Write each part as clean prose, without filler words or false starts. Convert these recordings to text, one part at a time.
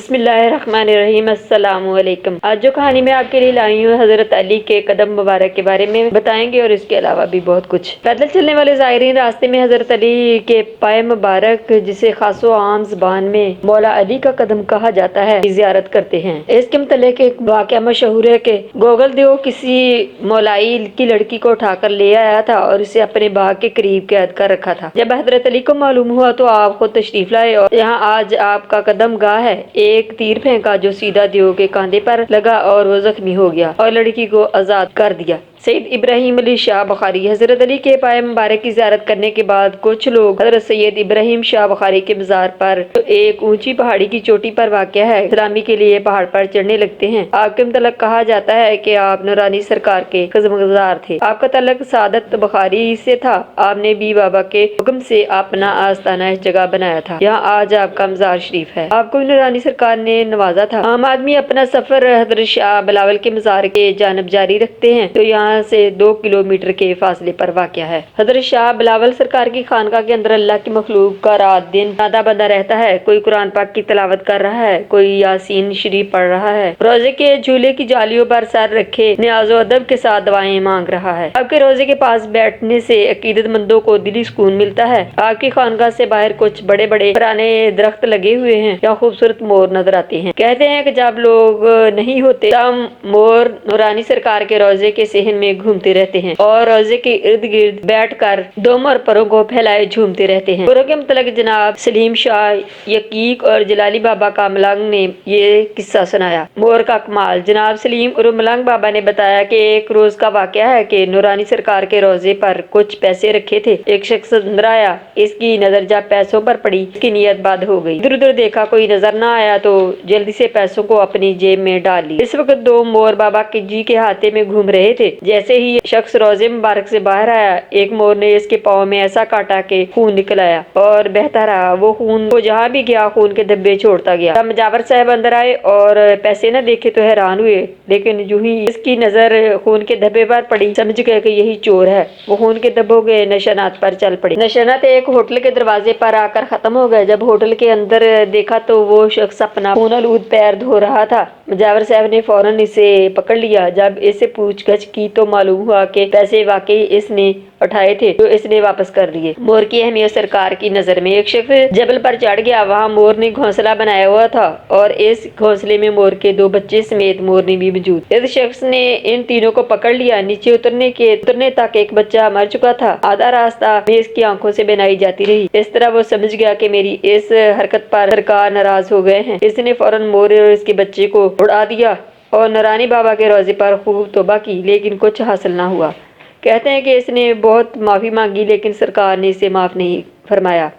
बिस्मिल्लाहिर्रहमानिर्रहीम। अस्सलाम वालेकुम। आज जो कहानी मैं आपके लिए लाई हूँ हजरत अली के कदम मुबारक के बारे में बताएंगे और इसके अलावा भी बहुत कुछ। पैदल चलने वाले ज़ायरीन रास्ते में हजरत अली के पाए मुबारक, जिसे खासो आम ज़बान में मौला अली का कदम कहा जाता है, की ज़ियारत करते हैं। इसके मुतल्लिक़ एक वाक़या मशहूर है कि गोगल देव किसी मौलाई की लड़की को उठाकर ले आया था और इसे अपने बाग के करीब कैद कर रखा था। जब हजरत अली को मालूम हुआ तो आप खुद तशरीफ लाए और यहाँ आज आपका कदम गाह है। एक तीर फेंका जो सीधा देव के कांधे पर लगा और वो जख्मी हो गया और लड़की को आजाद कर दिया। सैयद इब्राहिम अली शाह बुखारी। हजरत अली के पाए मुबारक की ज़ियारत करने के बाद कुछ लोग हजरत सैयद इब्राहिम शाह बुखारी के मज़ार पर, जो एक ऊंची पहाड़ी की चोटी पर वाक़या है, सलामी के लिए पहाड़ पर चढ़ने लगते हैं। आपके मुतल्लिक़ कहा जाता है कि आप नूरानी सरकार के खिदमतगार थे। आपका तल्लुक सादत बुखारी से था। आपने बी बाबा के हुक्म से अपना आस्ताना इस जगह बनाया था। यहाँ आज आपका मज़ार शरीफ है। आपको नूरानी सरकार ने नवाजा था। आम आदमी अपना सफर हजरत शाह बिलावल के मज़ार के जानब जारी रखते हैं, तो यहाँ से 2 किलोमीटर के फासले पर वाक़या है। हजरत शाह बिलावल सरकार की खानका के अंदर अल्लाह की मखलूक का रात दिन नादा बंदा रहता है। कोई कुरान पाक की तिलावत कर रहा है, कोई यासीन शरीफ पढ़ रहा है, रोजे के झूले की जालियों पर सर रखे न्याज़ो अदब के साथ दुआएं मांग रहा है। आपके रोजे के पास बैठने से अकीदतमंदों को दिली सुकून मिलता है। आपकी खानका से बाहर कुछ बड़े बड़े पुराने दरख्त लगे हुए हैं या खूबसूरत मोर नजर आते हैं। कहते हैं कि जब लोग नहीं होते तब मोर नूरानी सरकार के रोजे के सेहन में घूमते रहते हैं और रोजे के इर्द गिर्द बैठकर दोनों परों को फैलाए झूमते रहते हैं। पुरों के मुतल्लिक़ जनाब सलीम शाह यकीक और जलाली बाबा का मलंग ने ये किस्सा सुनाया। मोर का कमाल। जनाब सलीम और मलंग बाबा ने बताया कि एक रोज का वाक़या है कि नूरानी सरकार के रोजे पर कुछ पैसे रखे थे। एक शख्स अंदर आया। इसकी नजर जब पैसों पर पड़ी, इसकी नीयत बद हो गई। इधर उधर देखा, कोई नजर न आया तो जल्दी से पैसों को अपनी जेब में डाल ली। इस वक्त 2 मोर बाबा के जी के हाथे में घूम रहे थे। जैसे ही ये शख्स रोजे मुबारक से बाहर आया, एक मोर ने इसके पाँव में ऐसा काटा कि खून निकल आया और बहता रहा। वो खून को जहाँ भी गया खून के धब्बे छोड़ता गया। तब मुजावर साहब अंदर आए और पैसे न देखे तो हैरान हुए, लेकिन जो ही इसकी नजर खून के धब्बे पर पड़ी, समझ गए कि यही चोर है। वो खून के धब्बों के निशानात पर चल पड़े। निशानात एक होटल के दरवाजे पर आकर खत्म हो गए। जब होटल के अंदर देखा तो वो शख्स अपना खून आलूद पैर धो रहा था। मुजावर साहब ने फौरन इसे पकड़ लिया। जब इससे पूछगछ की तो मालूम हुआ कि पैसे वाकई इसने उठाए थे, जो इसने वापस कर दिए। मोर की अहमियत सरकार की नजर में। एक शख्स जबल पर चढ़ गया। वहाँ मोर ने घोंसला बनाया हुआ था और इस घोंसले में मोर के 2 बच्चे समेत मोरनी भी मौजूद। इस शख्स ने इन तीनों को पकड़ लिया। नीचे उतरने तक एक बच्चा मर चुका था। आधा रास्ता में इसकी आंखों से बनाई जाती रही। इस तरह वो समझ गया कि मेरी इस हरकत पर सरकार नाराज हो गए हैं। इसने फौरन मोर और इसके बच्चे को उड़ा दिया और नूरानी बाबा के रोजे पर खूब तौबा की, लेकिन कुछ हासिल ना हुआ। कहते हैं कि इसने बहुत माफ़ी मांगी, लेकिन सरकार ने इसे माफ़ नहीं फरमाया।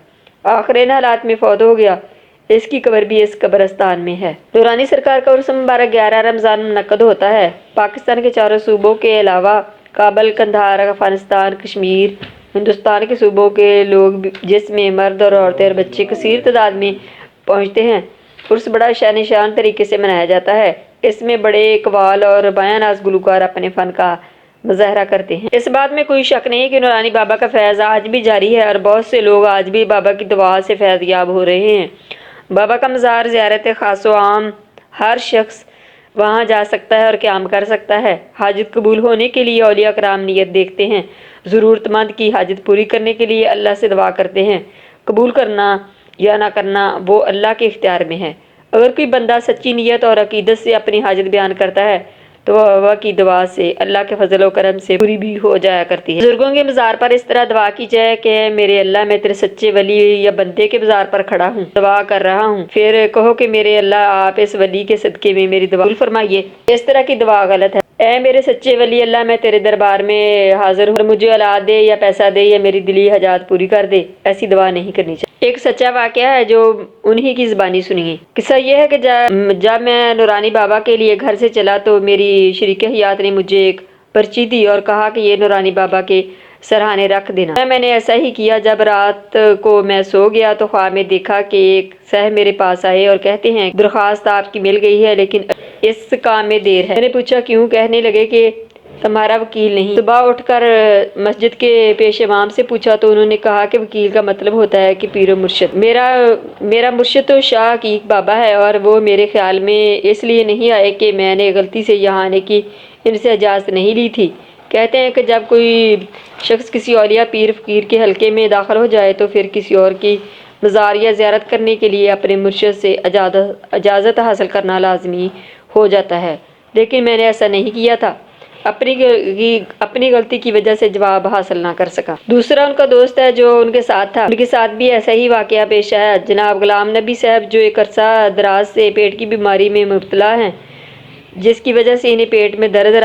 आखिर हालात में फौत हो गया। इसकी कब्र भी इस कब्रिस्तान में है। नूरानी सरकार का उर्स मुबारक 11 रमज़ान मुनक्कद होता है। पाकिस्तान के 4 सूबों के अलावा काबल, कंधार, अफगानिस्तान, कश्मीर, हिंदुस्तान के सूबों के लोग, जिसमें मर्द और औरतें और बच्चे कसीर तादाद में पहुँचते हैं। उर्स बड़ा शान तरीके से मनाया जाता है। इसमें बड़े कवाल और बयानाज़ गुलकार अपने फ़न का मुजाहरा करते हैं। इस बात में कोई शक नहीं कि नूरानी बाबा का फैज़ आज भी जारी है और बहुत से लोग आज भी बाबा की दुआ से फैज़याब हो रहे हैं। बाबा का मज़ार ज़ियारत खासो आम, हर शख्स वहाँ जा सकता है और क़याम कर सकता है। हाजत कबूल होने के लिए औलिया कराम नियत देखते हैं। ज़रूरतमंद की हाजत पूरी करने के लिए अल्लाह से दुआ करते हैं। कबूल करना या ना करना वो अल्लाह के इख्तियार में है। अगर कोई बंदा सच्ची नीयत और अकीदत से अपनी हाजत बयान करता है तो बाबा की दुआ से अल्लाह के फजल व करम से पूरी भी हो जाया करती है। बुजुर्गों के मज़ार पर इस तरह दुआ की जाए कि मेरे अल्लाह, मैं तेरे सच्चे वली या बंदे के मज़ार पर खड़ा हूँ, दुआ कर रहा हूँ। फिर कहो कि मेरे अल्लाह, आप इस वली के सदके में मेरी दुआ फरमाइए। इस तरह की दुआ गलत है। ऐ मेरे सच्चे वली अल्लाह, मैं तेरे दरबार में हाजिर हूँ, मुझे औलाद दे या पैसा दे या मेरी दिली हजात पूरी कर दे। ऐसी दुआ नहीं करनी चाहिए। एक सच्चा वाक़या है जो उन्हीं की ज़बानी सुनिए। किस्सा यह है कि जब मैं नूरानी बाबा के लिए घर से चला तो मेरी शरीक हयात ने मुझे एक पर्ची दी और कहा कि ये नूरानी बाबा के सराहने रख देना। मैंने ऐसा ही किया। जब रात को मैं सो गया तो ख्वाब में देखा कि एक साहब मेरे पास आए और कहते हैं, दरख्वास्त आपकी मिल गई है, लेकिन इस काम में देर है। मैंने पूछा क्यों? कहने लगे कि تمہارا وکیل نہیں۔ صبح اٹھ کر مسجد کے پیش امام سے پوچھا تو انہوں نے کہا کہ وکیل کا مطلب ہوتا ہے کہ پیر و مرشد۔ میرا مرشد تو شاہ عقیق بابا ہے، اور وہ میرے خیال میں اس لیے نہیں آئے کہ میں نے غلطی سے یہاں آنے کی ان سے اجازت نہیں لی تھی۔ کہتے ہیں کہ جب کوئی شخص کسی اولیاء پیر فقیر کے حلقے میں داخل ہو جائے تو پھر کسی اور کی مزار یا زیارت کرنے کے لیے اپنے مرشد سے اجازت حاصل کرنا لازمی ہو جاتا ہے، لیکن میں نے ایسا نہیں کیا تھا، اپنی غلطی کی وجہ سے جواب حاصل نہ کر سکا۔ دوسرا ان کا دوست ہے جو ان کے ساتھ تھا، ان کے ساتھ بھی ایسا ہی واقعہ پیش آیا۔ جناب غلام نبی صاحب جو ایک عرصہ دراز سے پیٹ کی بیماری میں مبتلا ہیں، جس کی وجہ سے انہیں پیٹ میں درد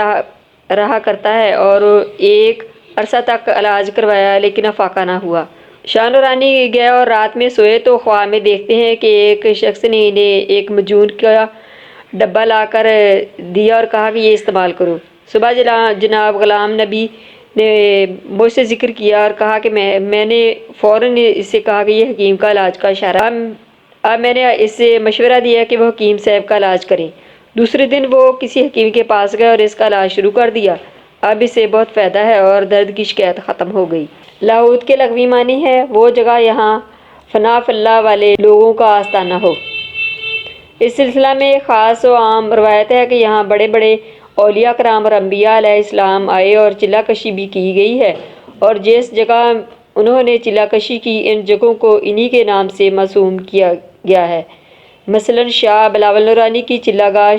رہا کرتا ہے، اور ایک عرصہ تک علاج کروایا لیکن افاقہ نہ ہوا۔ شاہ نورانی گئے اور رات میں سوئے تو خواب میں دیکھتے ہیں کہ ایک شخص نے انہیں ایک مجون کا ڈبہ لا کر دیا اور کہا کہ یہ استعمال کرو۔ صبح جناب غلام نبی نے مجھ سے ذکر کیا اور کہا کہ میں نے فوراً اس سے کہا کہ یہ حکیم کا علاج کا اشارہ۔ اب میں نے اس سے مشورہ دیا کہ وہ حکیم صاحب کا علاج کریں۔ دوسرے دن وہ کسی حکیم کے پاس گئے اور اس کا علاج شروع کر دیا۔ اب اسے بہت فائدہ ہے اور درد کی شکایت ختم ہو گئی۔ لاہوت کے لغوی معنی ہے وہ جگہ یہاں فنا اللہ والے لوگوں کا آستانہ ہو۔ اس سلسلہ میں ایک خاص و عام روایت ہے کہ یہاں بڑے بڑے اولیاء کرام اور انبیاء علیہ السلام آئے اور چلہ کشی بھی کی گئی ہے، اور جس جگہ انہوں نے چلہ کشی کی ان جگہوں کو انہی کے نام سے موسوم کیا گیا ہے، مثلاً شاہ بلاول نورانی کی چلہ گاہ،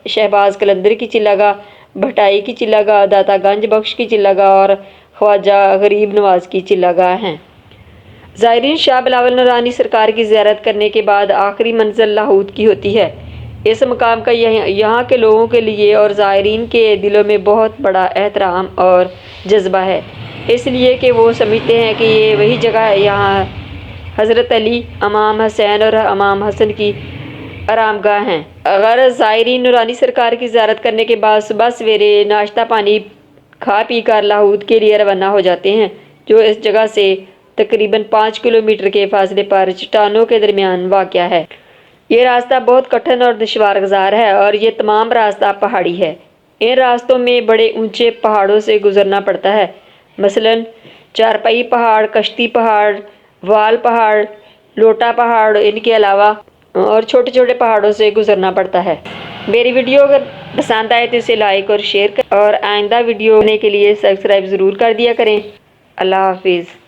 شہباز قلندر کی چلہ گاہ، بھٹائی کی چلہ گاہ، داتا گنج بخش کی چلہ گاہ اور خواجہ غریب نواز کی چلہ گاہ ہیں۔ زائرین شاہ بلاول نورانی سرکار کی زیارت کرنے کے بعد آخری منزل لاہوت کی ہوتی ہے۔ اس مقام کا یہاں کے لوگوں کے لیے اور زائرین کے دلوں میں بہت بڑا احترام اور جذبہ ہے، اس لیے کہ وہ سمجھتے ہیں کہ یہ وہی جگہ ہے یہاں حضرت علی، امام حسین اور امام حسن کی آرام گاہ ہیں۔ اگر زائرین نورانی سرکار کی زیارت کرنے کے بعد صبح سویرے ناشتہ پانی کھا پی کر لاہوت کے لیے روانہ ہو جاتے ہیں، جو اس جگہ سے تقریباً 5 کلومیٹر کے فاصلے پر چٹانوں کے درمیان واقع ہے۔ یہ راستہ بہت کٹھن اور دشوار گزار ہے اور یہ تمام راستہ پہاڑی ہے۔ ان راستوں میں بڑے اونچے پہاڑوں سے گزرنا پڑتا ہے، مثلاً چارپائی پہاڑ، کشتی پہاڑ، وال پہاڑ، لوٹا پہاڑ، ان کے علاوہ اور چھوٹے چھوٹے پہاڑوں سے گزرنا پڑتا ہے۔ میری ویڈیو اگر پسند آئے تو اسے لائک اور شیئر کریں، اور آئندہ ویڈیو دیکھنے کے لیے سبسکرائب ضرور کر دیا کریں۔ اللہ حافظ۔